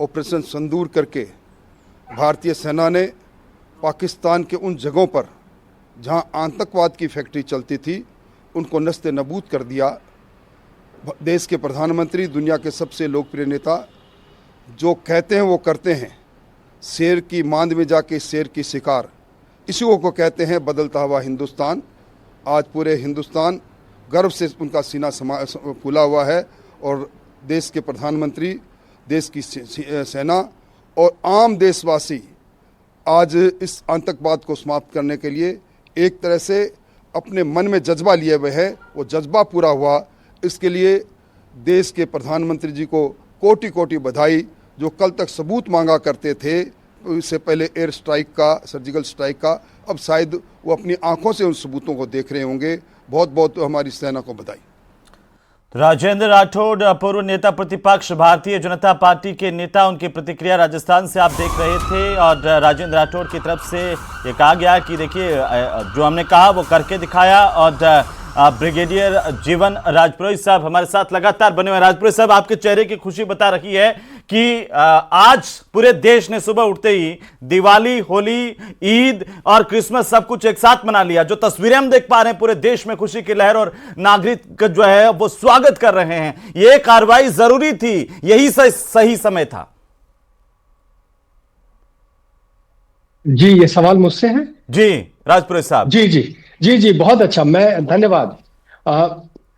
Operation संदूर करके भारतीय सेना ने पाकिस्तान के उन जगहों पर जहां आतंकवाद की फैक्ट्री चलती थी उनको नस्ते नबूद कर दिया। देश के प्रधानमंत्री, दुनिया के सबसे लोकप्रिय नेता जो कहते हैं वो करते हैं। शेर की मांद में जाके शेर की शिकार, इसी को कहते हैं बदलता हुआ हिंदुस्तान। आज पूरे हिंदुस्तान गर्व से उनका सीना फूला हुआ है और देश के प्रधानमंत्री, देश की सेना और आम देशवासी आज इस आतंकवाद को समाप्त करने के लिए एक तरह से अपने मन में जज्बा लिए हुए है। वो जज्बा पूरा हुआ, इसके लिए देश के प्रधानमंत्री जी को कोटि कोटि बधाई। जो कल तक सबूत मांगा करते थे, इससे पहले एयर स्ट्राइक का, सर्जिकल स्ट्राइक का, अब शायद वो अपनी आंखों से उन सबूतों को देख रहे होंगे। बहुत बहुत हमारी सेना को बधाई। राजेंद्र राठौड़, पूर्व नेता प्रतिपक्ष भारतीय जनता पार्टी के नेता, उनकी प्रतिक्रिया राजस्थान से आप देख रहे थे। और राजेंद्र राठौड़ की तरफ से ये कहा गया कि देखिए जो हमने कहा वो करके दिखाया। और ब्रिगेडियर जीवन राजपुरोहित साहब हमारे साथ लगातार बने हुए। राजपुरोहित साहब, आपके चेहरे की खुशी बता रही है कि आज पूरे देश ने सुबह उठते ही दिवाली, होली, ईद और क्रिसमस सब कुछ एक साथ मना लिया। जो तस्वीरें हम देख पा रहे हैं, पूरे देश में खुशी की लहर और नागरिक जो है वो स्वागत कर रहे हैं। ये कार्रवाई जरूरी थी, यही सही समय था। जी, ये सवाल मुझसे है? जी राजपुरोहित साहब। जी जी जी जी, बहुत अच्छा, मैं धन्यवाद।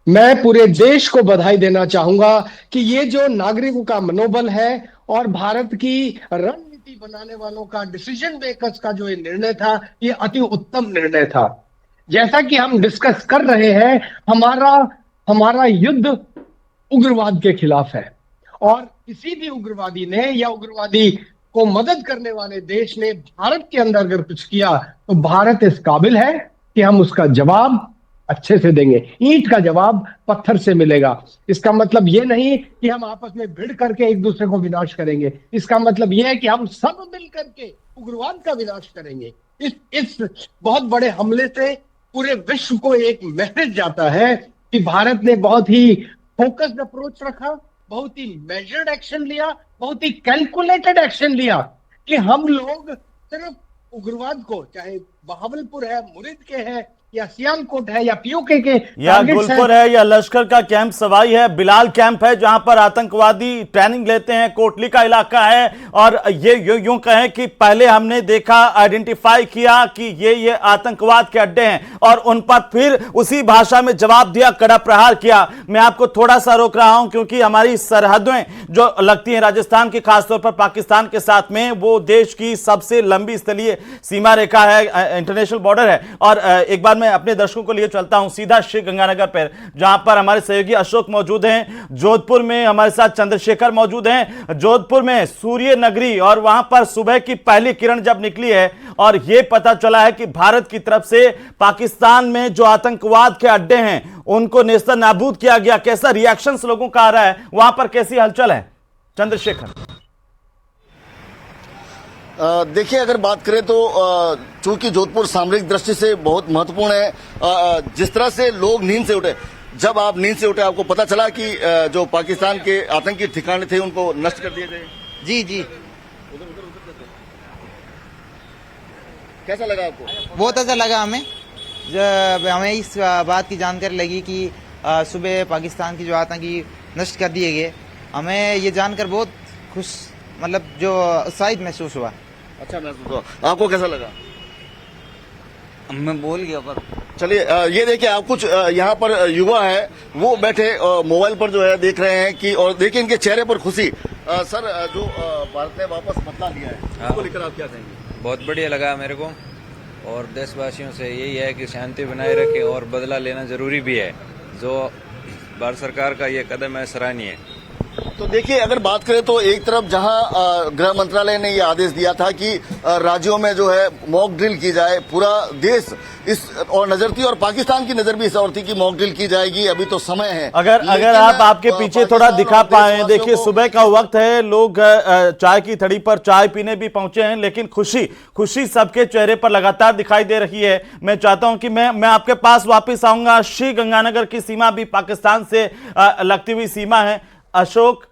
मैं पूरे देश को बधाई देना चाहूंगा कि ये जो नागरिकों का मनोबल है और भारत की रणनीति बनाने वालों का, डिसीजन मेकर्स का जो ये निर्णय था, ये अति उत्तम निर्णय था। जैसा कि हम डिस्कस कर रहे हैं, हमारा युद्ध उग्रवाद के खिलाफ है और किसी भी उग्रवादी ने या उग्रवादी को मदद करने वाले देश ने भारत के अंदर अगर कुछ किया तो भारत इस काबिल है कि हम उसका जवाब अच्छे से देंगे। ईंट का जवाब पत्थर से मिलेगा। इसका मतलब यह नहीं कि हम आपस में भिड़ करके एक दूसरे को विनाश करेंगे। इसका मतलब यह है कि हम सब मिल करके उग्रवाद का विनाश करेंगे। इस बहुत बड़े हमले से पूरे विश्व को एक मैसेज जाता है कि भारत ने बहुत ही फोकस्ड अप्रोच रखा, बहुत ही मेजर्ड एक्शन लिया, बहुत ही कैलकुलेटेड एक्शन लिया कि हम लोग सिर्फ उग्रवाद को, चाहे बहावलपुर है, मुरिद के है या सियालकोट है या पीओके के या गुलपुर है या लश्कर का कैंप सवाई है, बिलाल कैंप है जहां पर आतंकवादी ट्रेनिंग लेते हैं, कोटली का इलाका है। और ये यूं कहें कि पहले हमने देखा, आइडेंटिफाई किया कि ये आतंकवाद के अड्डे हैं और उन पर फिर उसी भाषा में जवाब दिया, कड़ा प्रहार किया। मैं आपको थोड़ा सा रोक रहा हूं क्योंकि हमारी सरहदें जो लगती हैं राजस्थान की, खासतौर पर पाकिस्तान के साथ में, वो देश की सबसे लंबी स्थलीय सीमा रेखा है, इंटरनेशनल बॉर्डर है। और एक बार मैं अपने दर्शकों को लिए चलता हूं सीधा श्री गंगानगर पर, जहां पर हमारे सहयोगी अशोक मौजूद हैं। जोधपुर में हमारे साथ चंद्रशेखर मौजूद हैं। जोधपुर में सूर्य नगरी, और वहां पर सुबह की पहली किरण जब निकली है और यह पता चला है कि भारत की तरफ से पाकिस्तान में जो आतंकवाद के अड्डे हैं उनको नेस्त नाबूद किया गया, कैसा रिएक्शन लोगों का आ रहा है, वहां पर कैसी हलचल है? चंद्रशेखर। देखिए, अगर बात करें तो चूंकि जोधपुर सामरिक दृष्टि से बहुत महत्वपूर्ण है। जिस तरह से लोग नींद से उठे, जब आप नींद से उठे आपको पता चला कि जो पाकिस्तान के आतंकी ठिकाने थे उनको नष्ट कर दिए गए। जी जी, कैसा लगा आपको? बहुत अच्छा लगा हमें। जब हमें इस बात की जानकारी लगी कि सुबह पाकिस्तान की जो आतंकी नष्ट कर दिए गए, हमें ये जानकर बहुत खुश, मतलब जो उत्साहित महसूस हुआ। अच्छा महसूस हुआ। आपको कैसा लगा? मैं बोल गया पर चलिए, ये देखिए, आप कुछ यहाँ पर युवा है, वो बैठे मोबाइल पर जो है देख रहे हैं कि, और देखिए इनके चेहरे पर खुशी। सर, जो भारत ने वापस बदला लिया है, उसको लेकर आप क्या कहेंगे? बहुत बढ़िया लगा मेरे को, और देशवासियों से यही है कि शांति बनाए रखें और बदला लेना जरूरी भी है। जो भारत सरकार का ये कदम है, सराहनीय है। तो देखिए, अगर बात करें तो एक तरफ जहां गृह मंत्रालय ने ये आदेश दिया था कि राज्यों में जो है मॉक ड्रिल की जाए, पूरा देश इस और नजर थी और पाकिस्तान की नजर भी इस और थी कि मॉक ड्रिल की जाएगी, अभी तो समय है। अगर आप आपके पीछे थोड़ा दिखा पाए, देखिए सुबह का वक्त है, लोग चाय की थड़ी पर चाय पीने भी पहुंचे हैं, लेकिन खुशी सबके चेहरे पर लगातार दिखाई दे रही है। मैं चाहता हूं कि मैं आपके पास वापिस आऊंगा। श्री गंगानगर की सीमा भी पाकिस्तान से लगती हुई सीमा है। अशोक,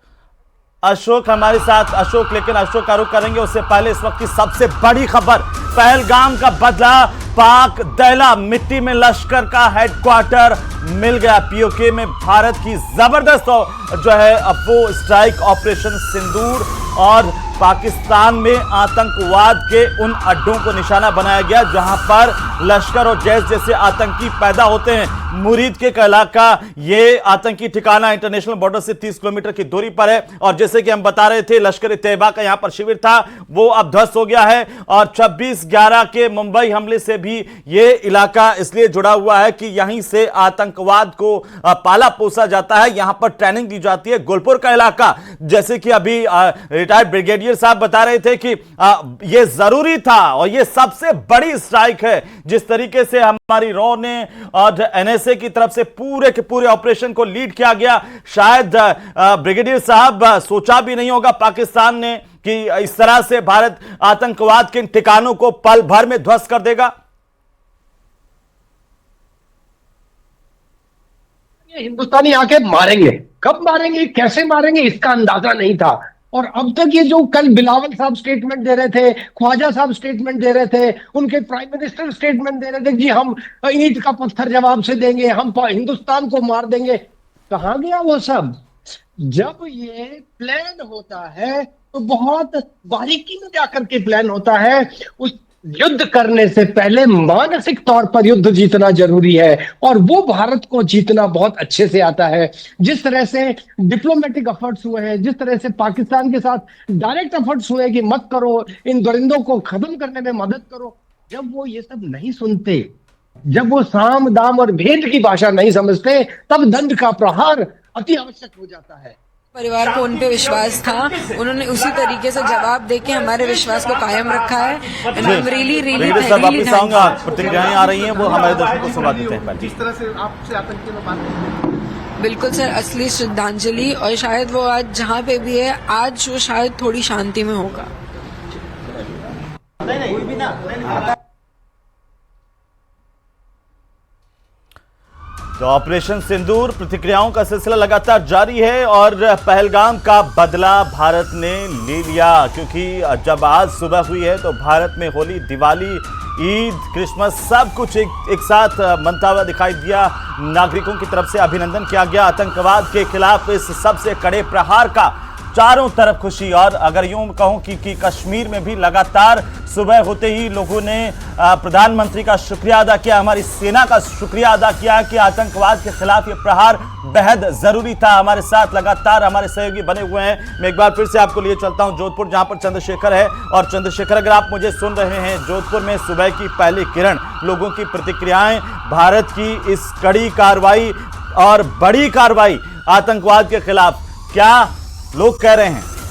अशोक हमारे साथ। अशोक, लेकिन अशोक का रुख करेंगे उससे पहले इस वक्त की सबसे बड़ी खबर, पहलगाम का बदला, पाक दैला मिट्टी में लश्कर का हेडक्वार्टर मिल गया। पीओके में भारत की जबरदस्त जो है अब वो स्ट्राइक ऑपरेशन सिंदूर, और पाकिस्तान में आतंकवाद के उन अड्डों को निशाना बनाया गया जहां पर लश्कर और जैश जैसे आतंकी पैदा होते हैं। मुरीद के इलाका, ये आतंकी ठिकाना इंटरनेशनल बॉर्डर से 30 किलोमीटर की दूरी पर है, और जैसे कि हम बता रहे थे लश्कर-ए-तैयबा का यहां पर शिविर था, वो अब ध्वस्त हो गया है। और 26/11 के मुंबई हमले से भी ये इलाका इसलिए जुड़ा हुआ है कि यहीं से आतंकवाद को पाला पोसा जाता है, यहां पर ट्रेनिंग दी जाती है। गुलपुर का इलाका, जैसे कि अभी रिटायर्ड ब्रिगेडियर साहब बता रहे थे कि यह जरूरी था और यह सबसे बड़ी स्ट्राइक है। जिस तरीके से हमारी रॉ ने और एनएसए की तरफ से पूरे के पूरे ऑपरेशन को लीड किया गया, शायद ब्रिगेडियर साहब सोचा भी नहीं होगा पाकिस्तान ने कि इस तरह से भारत आतंकवाद के ठिकानों को पल भर में ध्वस्त कर देगा। हिंदुस्तानी आके मारेंगे, कब मारेंगे, कैसे मारेंगे, इसका अंदाजा नहीं था। और अब तक ये जो कल बिलावल साहब स्टेटमेंट दे रहे थे, ख्वाजा साहब स्टेटमेंट दे रहे थे, उनके प्राइम मिनिस्टर स्टेटमेंट दे रहे थे जी हम ईंट का पत्थर जवाब से देंगे, हम हिंदुस्तान को मार देंगे, कहां गया वो सब? जब ये प्लान होता है तो बहुत बारीकी में जाकर के प्लान होता है। उस युद्ध करने से पहले मानसिक तौर पर युद्ध जीतना जरूरी है, और वो भारत को जीतना बहुत अच्छे से आता है। जिस तरह से डिप्लोमेटिक एफर्ट्स हुए हैं, जिस तरह से पाकिस्तान के साथ डायरेक्ट एफर्ट्स हुए कि मत करो, इन दरिंदों को खत्म करने में मदद करो, जब वो ये सब नहीं सुनते, जब वो साम दाम और भेद की भाषा नहीं समझते, तब दंड का प्रहार अति आवश्यक हो जाता है। परिवार को उन पे विश्वास था, उन्होंने उसी तरीके से जवाब देके हमारे विश्वास को कायम रखा है। वापिस आऊंगा, प्रतिक्रियाएं आ रही हैं, वो हमारे दर्शकों को सुना देते हैं। जिस तरह से आपसे आतंकी में बात, बिल्कुल सर, असली श्रद्धांजलि, और शायद वो आज जहाँ पे भी है, आज वो शायद थोड़ी शांति में होगा। तो ऑपरेशन सिंदूर, प्रतिक्रियाओं का सिलसिला लगातार जारी है, और पहलगाम का बदला भारत ने ले लिया, क्योंकि जब आज सुबह हुई है तो भारत में होली, दिवाली, ईद, क्रिसमस सब कुछ एक साथ मनता हुआ दिखाई दिया। नागरिकों की तरफ से अभिनंदन किया गया। आतंकवाद के खिलाफ इस सबसे कड़े प्रहार का चारों तरफ खुशी। और अगर यूं कहूं कि कश्मीर में भी लगातार सुबह होते ही लोगों ने प्रधानमंत्री का शुक्रिया अदा किया, हमारी सेना का शुक्रिया अदा किया कि आतंकवाद के खिलाफ ये प्रहार बेहद जरूरी था। हमारे साथ लगातार हमारे सहयोगी बने हुए हैं। मैं एक बार फिर से आपको लिए चलता हूं जोधपुर, जहां पर चंद्रशेखर है। और चंद्रशेखर, अगर आप मुझे सुन रहे हैं, जोधपुर में सुबह की पहली किरण, लोगों की प्रतिक्रियाएं, भारत की इस कड़ी कार्रवाई और बड़ी कार्रवाई आतंकवाद के खिलाफ, क्या लोग कह रहे हैं?